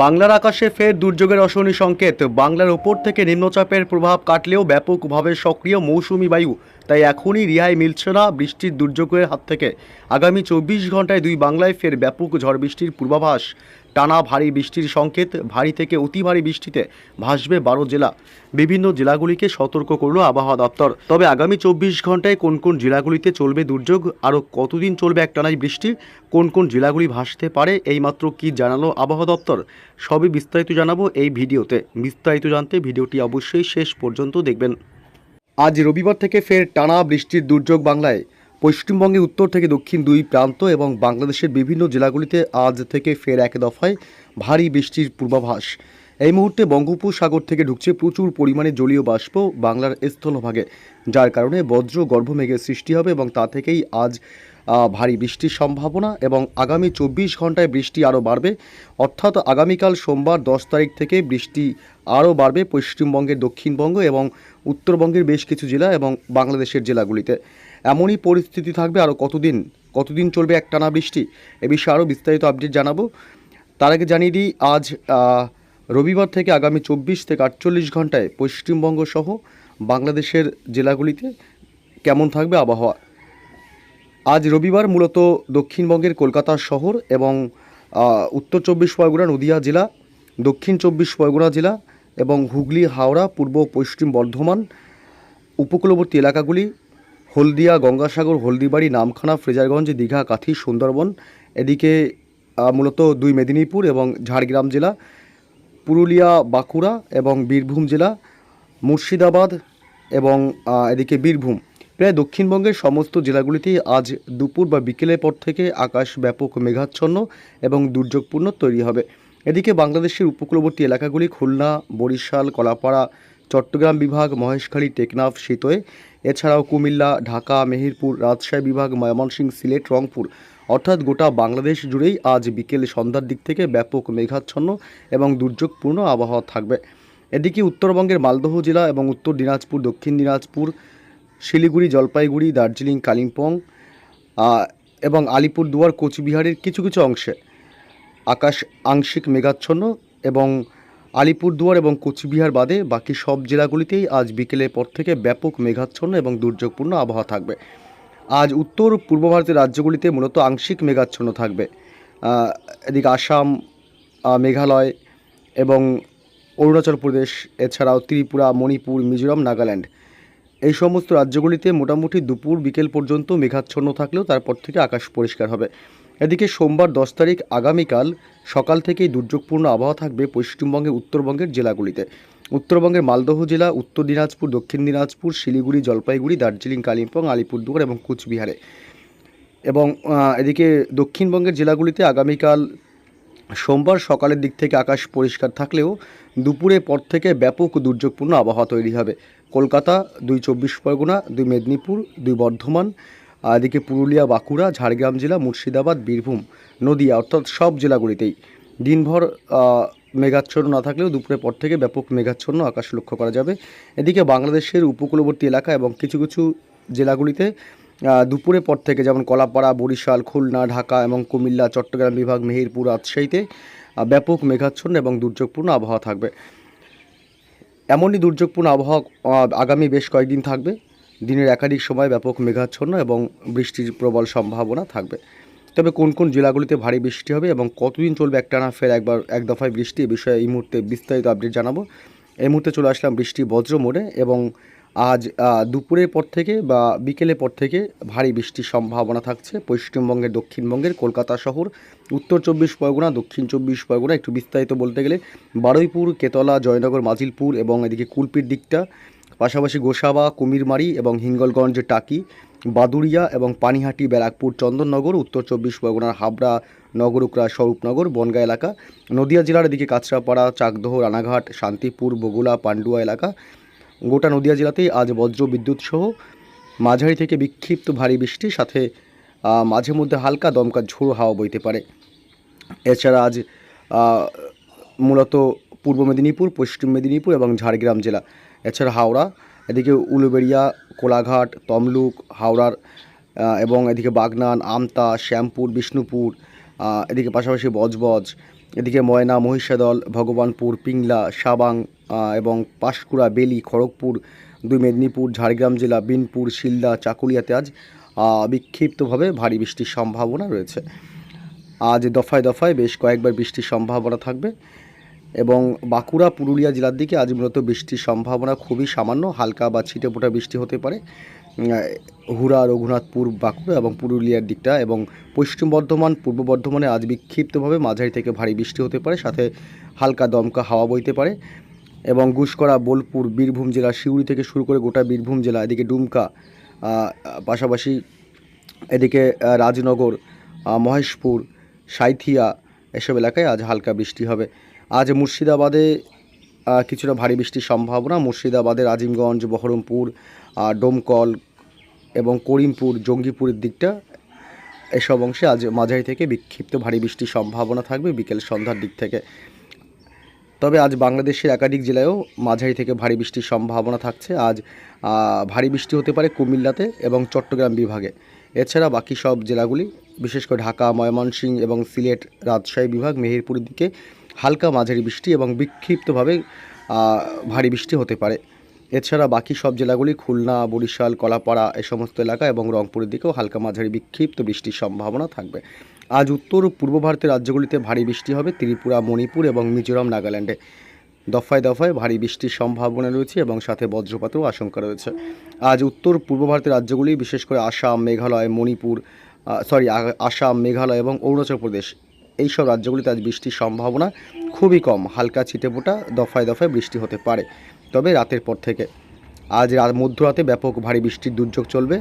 বাংলার আকাশে ফের দুর্যোগের অশনি সংকেত। বাংলার ওপর থেকে নিম্নচাপের প্রভাব কাটলেও ব্যাপকভাবে সক্রিয় মৌসুমি বায়ু, তাই এখনই রেহাই মিলছে না বৃষ্টির দুর্যোগের হাত থেকে। আগামী 24 ঘন্টায় দুই বাংলায় ফের ব্যাপক ঝড় বৃষ্টির পূর্বাভাস। টানা ভারী বৃষ্টির সংকেত, ভারী থেকে অতি ভারী বৃষ্টিতে ভাসবে 12 জেলা। বিভিন্ন জেলাগুলিকে সতর্ক করল আবহাওয়া দপ্তর। তবে আগামী 24 ঘন্টায় কোন কোন জেলাগুলিতে চলবে দুর্যোগ, আরও কতদিন চলবে একটানাই বৃষ্টি, কোন কোন জেলাগুলি ভাসতে পারে, এইমাত্র কি জানালো আবহাওয়া দপ্তর, সবই বিস্তারিত জানাবো এই ভিডিওতে। বিস্তারিত জানতে ভিডিওটি অবশ্যই শেষ পর্যন্ত দেখবেন। আজ রবিবার থেকে ফের টানা বৃষ্টির দুর্যোগ বাংলায়। পশ্চিমবঙ্গের উত্তর থেকে দক্ষিণ দুই প্রান্ত এবং বাংলাদেশের বিভিন্ন জেলাগুলিতে আজ থেকে ফের এক দফায় ভারী বৃষ্টির পূর্বাভাস। এই মুহূর্তে বঙ্গোপসাগর থেকে ঢুকছে প্রচুর পরিমাণে জলীয় বাষ্প বাংলার স্থলভাগে, যার কারণে বজ্র গর্ভমেঘের সৃষ্টি হবে এবং তা থেকেই আজ ভারী বৃষ্টির সম্ভাবনা। এবং আগামী 24 ঘন্টায় বৃষ্টি আরও বাড়বে, অর্থাৎ আগামীকাল সোমবার 10 তারিখ থেকে বৃষ্টি আরও বাড়বে পশ্চিমবঙ্গের দক্ষিণবঙ্গ এবং উত্তরবঙ্গের বেশ কিছু জেলা এবং বাংলাদেশের জেলাগুলিতে। এমনই পরিস্থিতি থাকবে আরও কতদিন চলবে একটানা বৃষ্টি, এ বিষয়ে আরও বিস্তারিত আপডেট জানাবো। তার আগে জানিয়ে দিই, আজ রবিবার থেকে আগামী 24 থেকে 48 ঘন্টায় পশ্চিমবঙ্গ সহ বাংলাদেশের জেলাগুলিতে কেমন থাকবে আবহাওয়া। আজ রবিবার মূলত দক্ষিণবঙ্গের কলকাতা শহর এবং উত্তর 24 পরগনা নদিয়া জেলা, দক্ষিণ 24 পরগনা জেলা এবং হুগলি, হাওড়া, পূর্ব পশ্চিম বর্ধমান, উপকূলবর্তী এলাকাগুলি, হলদিয়া, গঙ্গাসাগর, হলদিবাড়ি, নামখানা, ফ্রেজারগঞ্জ, দীঘা, কাঁথি, সুন্দরবন, এদিকে মূলত দুই মেদিনীপুর এবং ঝাড়গ্রাম জেলা, পুরুলিয়া, বাঁকুড়া এবং বীরভূম জেলা, মুর্শিদাবাদ এবং এদিকে বীরভূম, প্রায় দক্ষিণবঙ্গের সমস্ত জেলাগুলিতেই আজ দুপুর বা বিকেলের পর থেকে আকাশ ব্যাপক মেঘাচ্ছন্ন এবং দুর্যোগপূর্ণ তৈরি হবে। এদিকে বাংলাদেশের উপকূলবর্তী এলাকাগুলি খুলনা, বরিশাল, কলাপাড়া, চট্টগ্রাম বিভাগ, মহেশখালী, টেকনাফ, সিতোয়, এছাড়াও কুমিল্লা, ঢাকা, মেহেরপুর, রাজশাহী বিভাগ, ময়মনসিংহ, সিলেট, রংপুর, অর্থাৎ গোটা বাংলাদেশ জুড়েই আজ বিকেল সন্ধ্যার দিক থেকে ব্যাপক মেঘাচ্ছন্ন এবং দুর্যোগপূর্ণ আবহাওয়া থাকবে। এদিকে উত্তরবঙ্গের মালদহ জেলা এবং উত্তর দিনাজপুর, দক্ষিণ দিনাজপুর, শিলিগুড়ি, জলপাইগুড়ি, দার্জিলিং, কালিম্পং এবং আলিপুরদুয়ার, কোচবিহারের কিছু কিছু অংশে আকাশ আংশিক মেঘাচ্ছন্ন এবং আলিপুরদুয়ার এবং কোচবিহার বাদে বাকি সব জেলাগুলিতেই আজ বিকেলের পর থেকে ব্যাপক মেঘাচ্ছন্ন এবং দুর্যোগপূর্ণ আবহাওয়া থাকবে। আজ উত্তর পূর্ব ভারতের রাজ্যগুলিতে মূলত আংশিক মেঘাচ্ছন্ন থাকবে। এদিকে আসাম, মেঘালয় এবং অরুণাচল প্রদেশ, এছাড়াও ত্রিপুরা, মণিপুর, মিজোরাম, নাগাল্যান্ড, এই সমস্ত রাজ্যগুলিতে মোটামুটি দুপুর বিকেল পর্যন্ত মেঘাচ্ছন্ন থাকলেও তারপর থেকে আকাশ পরিষ্কার হবে। এদিকে সোমবার 10 তারিখ আগামীকাল সকাল থেকেই দুর্যোগপূর্ণ আবহাওয়া থাকবে পশ্চিমবঙ্গের উত্তরবঙ্গের জেলাগুলিতে। উত্তরবঙ্গের মালদহ জেলা, উত্তর দিনাজপুর, দক্ষিণ দিনাজপুর, শিলিগুড়ি, জলপাইগুড়ি, দার্জিলিং, কালিম্পং, আলিপুরদুয়ার এবং কোচবিহারে। এবং এদিকে দক্ষিণবঙ্গের জেলাগুলিতে আগামীকাল সোমবার সকালের দিক থেকে আকাশ পরিষ্কার থাকলেও দুপুরের পর থেকে ব্যাপক দুর্যোগপূর্ণ আবহাওয়া তৈরি হবে। কলকাতা, দুই 24 পরগনা, দুই মেদিনীপুর, দুই বর্ধমান, এদিকে পুরুলিয়া, বাঁকুড়া, ঝাড়গ্রাম জেলা, মুর্শিদাবাদ, বীরভূম, নদিয়া, অর্থাৎ সব জেলাগুলিতেই দিনভর মেঘাচ্ছন্ন না থাকলেও দুপুরের পর থেকে ব্যাপক মেঘাচ্ছন্ন আকাশ লক্ষ্য করা যাবে। এদিকে বাংলাদেশের উপকূলবর্তী এলাকা এবং কিছু কিছু জেলাগুলিতে দুপুরের পর থেকে, যেমন কলাপাড়া, বরিশাল, খুলনা, ঢাকা এবং কুমিল্লা, চট্টগ্রাম বিভাগ, মেহেরপুর, রাজশাহীতে ব্যাপক মেঘাচ্ছন্ন এবং দুর্যোগপূর্ণ আবহাওয়া থাকবে। এমনই দুর্যোগপূর্ণ আবহাওয়া আগামী বেশ কয়েকদিন থাকবে। দিনের একাধিক সময় ব্যাপক মেঘাচ্ছন্ন এবং বৃষ্টির প্রবল সম্ভাবনা থাকবে। তবে কোন কোন জেলাগুলিতে ভারী বৃষ্টি হবে এবং কতদিন চলবে একটানা ফের এক দফায় বৃষ্টি, এ বিষয়ে এই মুহূর্তে বিস্তারিত আপডেট জানাবো। এই মুহূর্তে চলে আসলাম বৃষ্টি বজ্র মোড়ে এবং আজ দুপুরের পর থেকে বা বিকেলের পর থেকে ভারী বৃষ্টির সম্ভাবনা থাকছে পশ্চিমবঙ্গের দক্ষিণবঙ্গের কলকাতা শহর, উত্তর 24 পরগনা, দক্ষিণ 24 পরগনা, একটু বিস্তারিত বলতে গেলে বারুইপুর, কেতলা, জয়নগর, মাজিলপুর এবং এদিকে কুলপির দিকটা, পাশাপাশি গোসাবা, কুমিরমারি এবং হিঙ্গলগঞ্জ, টাকি, বাদুড়িয়া এবং পানিহাটি, ব্যারাকপুর, চন্দননগর, উত্তর 24 পরগনার হাবড়া, নগরুকরা, স্বরূপনগর, বনগাঁ এলাকা, নদিয়া জেলার এদিকে কাঁচরাপাড়া, চাকদহ, রানাঘাট, শান্তিপুর, বগুলা, পান্ডুয়া এলাকা, গোটা নদিয়া জেলাতেই আজ বজ্র বিদ্যুৎ সহ মাঝারি থেকে বিক্ষিপ্ত ভারী বৃষ্টির সাথে মাঝে মধ্যে হালকা দমকা ঝোড়ো হাওয়া বইতে পারে। এছাড়া আজ মূলত পূর্ব মেদিনীপুর, পশ্চিম মেদিনীপুর এবং ঝাড়গ্রাম জেলা, এছাড়া হাওড়া, এদিকে উলুবেড়িয়া, কোলাঘাট, তমলুক, হাওড়ার এবং এদিকে বাগনান, আমতা, শ্যামপুর, বিষ্ণুপুর, এদিকে পাশাপাশি বজবজ, এদিকে ময়না, মহিষাদল, ভগবানপুর, পিংলা, সাবাং এবং পাঁশকুড়া, বেলি, খড়গপুর, 2 মেদিনীপুর, ঝাড়গ্রাম জেলা, বিনপুর, শিলদা, চাকুলিয়াতে আজ বিক্ষিপ্তভাবে ভারী বৃষ্টির সম্ভাবনা রয়েছে। আজ দফায় দফায় বেশ কয়েকবার বৃষ্টির সম্ভাবনা থাকবে এবং বাঁকুড়া, পুরুলিয়া জেলার দিকে আজ মূলত বৃষ্টির সম্ভাবনা খুবই সামান্য, হালকা বা ছিটেফোঁটা বৃষ্টি হতে পারে। হুড়া, রঘুনাথপুর, বাঁকুড়া এবং পুরুলিয়ার দিকটা এবং পশ্চিম বর্ধমান, পূর্ব বর্ধমানে আজ বিক্ষিপ্তভাবে মাঝারি থেকে ভারী বৃষ্টি হতে পারে, সাথে হালকা দমকা হাওয়া বইতে পারে এবং গুসকরা, বোলপুর, বীরভূম জেলা, সিউড়ি থেকে শুরু করে গোটা বীরভূম জেলা, এদিকে ডুমকা, পাশাপাশি এদিকে রাজনগর, মহেশপুর, সাঁইথিয়া এসব এলাকায় আজ হালকা বৃষ্টি হবে। আজ মুর্শিদাবাদে কিছুটা ভারী বৃষ্টির সম্ভাবনা। মুর্শিদাবাদের আজিমগঞ্জ, বহরমপুর, ডোমকল এবং করিমপুর, জঙ্গিপুরের দিকটা এসব অংশে আজ মাঝারি থেকে বিক্ষিপ্ত ভারী বৃষ্টির সম্ভাবনা থাকবে বিকেল সন্ধ্যার দিক থেকে। তবে আজ বাংলাদেশের একাধিক জেলায়ও মাঝারি থেকে ভারী বৃষ্টির সম্ভাবনা থাকছে। আজ ভারী বৃষ্টি হতে পারে কুমিল্লাতে এবং চট্টগ্রাম বিভাগে। এছাড়া বাকি সব জেলাগুলি, বিশেষ করে ঢাকা, ময়মনসিংহ এবং সিলেট, রাজশাহী বিভাগ, মেহেরপুরের দিকে হালকা মাঝারি বৃষ্টি এবং বিক্ষিপ্তভাবে ভারী বৃষ্টি হতে পারে। এছাড়া বাকি সব জেলাগুলি, খুলনা, বরিশাল, কলাপাড়া এ সমস্ত এলাকা এবং রংপুরের দিকেও হালকা মাঝারি বিক্ষিপ্ত বৃষ্টির সম্ভাবনা থাকবে। আজ উত্তর ও পূর্ব ভারতের রাজ্যগুলিতে ভারী বৃষ্টি হবে। ত্রিপুরা, মণিপুর এবং মিজোরাম, নাগাল্যান্ডে দফায় দফায় ভারী বৃষ্টির সম্ভাবনা রয়েছে এবং সাথে বজ্রপাতেরও আশঙ্কা রয়েছে। আজ উত্তর পূর্ব ভারতের রাজ্যগুলি, বিশেষ করে আসাম, মেঘালয়, আসাম, মেঘালয় এবং অরুণাচল প্রদেশ, এইসব রাজ্যগুলিতে আজ বৃষ্টির সম্ভাবনা খুবই কম, হালকা ছিটেফোঁটা দফায় দফায় বৃষ্টি হতে পারে। তবে রাতের পর থেকে আজ মধ্যরাতে ব্যাপক ভারী বৃষ্টির দুর্যোগ চলবে।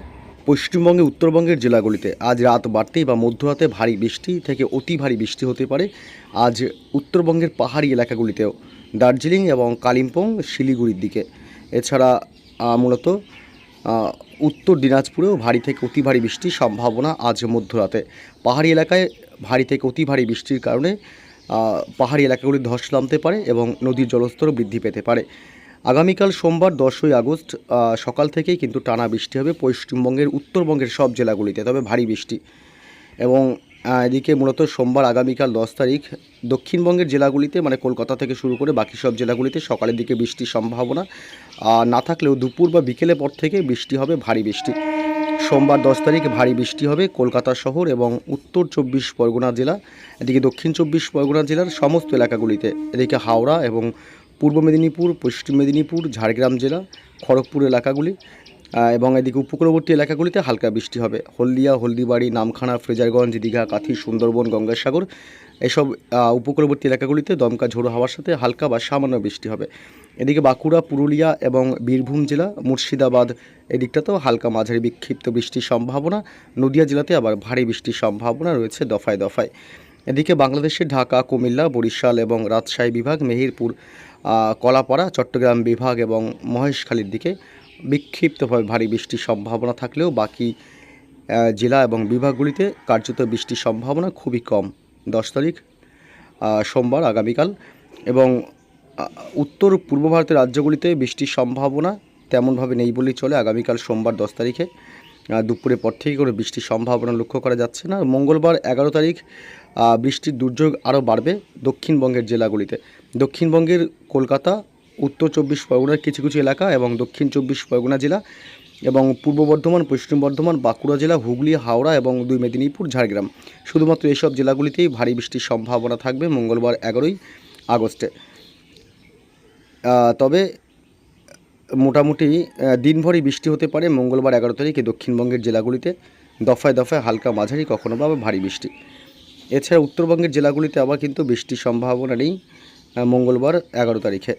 পশ্চিমবঙ্গে, উত্তরবঙ্গের জেলাগুলিতে আজ রাত বাড়তেই বা মধ্যরাতে ভারী বৃষ্টি থেকে অতি ভারী বৃষ্টি হতে পারে। আজ উত্তরবঙ্গের পাহাড়ি এলাকাগুলিতেও, দার্জিলিং এবং কালিম্পং, শিলিগুড়ির দিকে, এছাড়া মূলত উত্তর দিনাজপুরেও ভারী থেকে অতি ভারী বৃষ্টির সম্ভাবনা আজ মধ্যরাতে। পাহাড়ি এলাকায় ভারী থেকে অতি ভারী বৃষ্টির কারণে পাহাড়ি এলাকাগুলি ধস নামতে পারে এবং নদীর জলস্তরও বৃদ্ধি পেতে পারে। আগামীকাল সোমবার 10ই আগস্ট সকাল থেকেই কিন্তু টানা বৃষ্টি হবে পশ্চিমবঙ্গের উত্তরবঙ্গের সব জেলাগুলিতে, তবে ভারী বৃষ্টি। এবং এদিকে মূলত সোমবার আগামীকাল 10 তারিখ দক্ষিণবঙ্গের জেলাগুলিতে, মানে কলকাতা থেকে শুরু করে বাকি সব জেলাগুলিতে সকালের দিকে বৃষ্টির সম্ভাবনা না থাকলেও দুপুর বা বিকেলের পর থেকে বৃষ্টি হবে, ভারী বৃষ্টি। সোমবার 10 তারিখ ভারী বৃষ্টি হবে কলকাতা শহর এবং উত্তর 24 পরগনা জেলা, এদিকে দক্ষিণ 24 পরগনা জেলার সমস্ত এলাকাগুলিতে, এদিকে হাওড়া এবং পূর্ব মেদিনীপুর, পশ্চিম মেদিনীপুর, ঝাড়গ্রাম জেলা, খড়গপুর এলাকাগুলি এবং এদিকে উপকূলবর্তী এলাকাগুলিতে হালকা বৃষ্টি হবে। হলদিয়া, হলদিবাড়ি, নামখানা, ফ্রেজারগঞ্জ, দীঘা, কাথি, সুন্দরবন, গঙ্গাসাগর এসব উপকূলবর্তী এলাকাগুলিতে দমকা ঝোড়ো হাওয়ার সাথে হালকা বা সামান্য বৃষ্টি হবে। এদিকে বাঁকুড়া, পুরুলিয়া এবং বীরভূম জেলা, মুর্শিদাবাদ এদিকটাতেও হালকা মাঝারি বিক্ষিপ্ত বৃষ্টির সম্ভাবনা। নদিয়া জেলাতে আবার ভারী বৃষ্টির সম্ভাবনা রয়েছে দফায় দফায়। এদিকে বাংলাদেশের ঢাকা, কুমিল্লা, বরিশাল এবং রাজশাহী বিভাগ, মেহেরপুর, কলাপাড়া, চট্টগ্রাম বিভাগ এবং মহেশখালীর দিকে বিক্ষিপ্তভাবে ভারী বৃষ্টির সম্ভাবনা থাকলেও বাকি জেলা এবং বিভাগগুলিতে কার্যত বৃষ্টির সম্ভাবনা খুবই কম 10 তারিখ সোমবার আগামীকাল। এবং উত্তর পূর্ব ভারতের রাজ্যগুলিতে বৃষ্টির সম্ভাবনা তেমনভাবে নেই বলেই চলে। আগামীকাল সোমবার 10 তারিখে দুপুরের পর থেকে কোনো বৃষ্টির সম্ভাবনা লক্ষ্য করা যাচ্ছে না। মঙ্গলবার 11 তারিখ বৃষ্টির দুর্যোগ আরও বাড়বে দক্ষিণবঙ্গের জেলাগুলিতে। দক্ষিণবঙ্গের কলকাতা, উত্তর 24 পরগনার কিছু কিছু এলাকা এবং দক্ষিণ 24 পরগনা জেলা এবং পূর্ব বর্ধমান, পশ্চিম বর্ধমান, বাঁকুড়া জেলা, হুগলি, হাওড়া এবং 2 মেদিনীপুর, ঝাড়গ্রাম, শুধুমাত্র এসব জেলাগুলিতেই ভারী বৃষ্টির সম্ভাবনা থাকবে মঙ্গলবার 11ই আগস্টে। তবে মোটামুটি দিনভরই বৃষ্টি হতে পারে মঙ্গলবার 11 তারিখে দক্ষিণবঙ্গের জেলাগুলিতে, দফায় দফায় হালকা মাঝারি কখনো বা ভারী বৃষ্টি। এছাড়া উত্তরবঙ্গের জেলাগুলিতে আবার কিন্তু বৃষ্টির সম্ভাবনা নেই মঙ্গলবার 11 তারিখে।